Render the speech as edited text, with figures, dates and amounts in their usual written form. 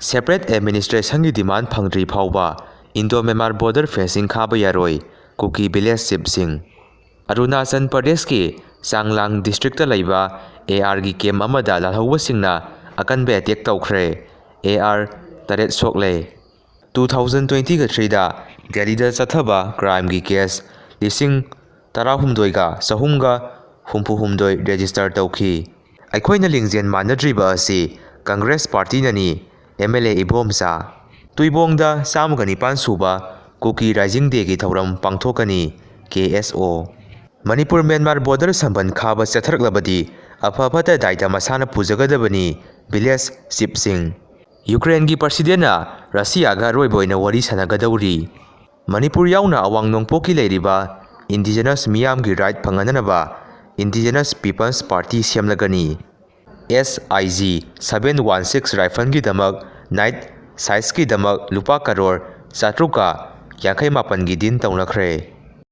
Separate administration की demand फंगद्री फाउबा इंडो म्यांमार बॉर्डर फेंसिंग खाबा यारोई कुकी विलेज चिपसिंग अरुणाचल प्रदेश की चांगलांग डिस्ट्रिक्ट लैबा AR की कैम्प अमदा लाहौबसिंगना अकनबे अटैक तौख्रे AR 8 सोकले 2023 दा दिल्लीदा चथबा क्राइम की केस 13,000 गा सहुमगा हुमफुहुमदोय रजिस्टर तौखी अखोइना लिंगजेन मानद्रिबा असि कांग्रेस पार्टी ननी MLA इबोमसा तुइबोंगदा 9 सुबा कुकी राइजिंग डे की थौरम पांगथोकनी KSO मणिपुर म्यांमार बॉर्डर संबंध खाब चथरकलबदी अफफत दायित्व मसाना पुजगदबनी विलेज चिपसिंग यूक्रेन की प्रेसिडेंट रशियागा रोइबोइना वरी सनगदौरी मणिपुर याउना अवांग नोंगपोकी लेरिबा इंडिजिनस मियाम की राइट फंगननबा इंडिजिनस पीपल्स पार्टी सेमलगनी SIG 716 राइफल की दमक नाइट साइज की दमक लुपा करोड़ 7,750 की दिन तौनखरे।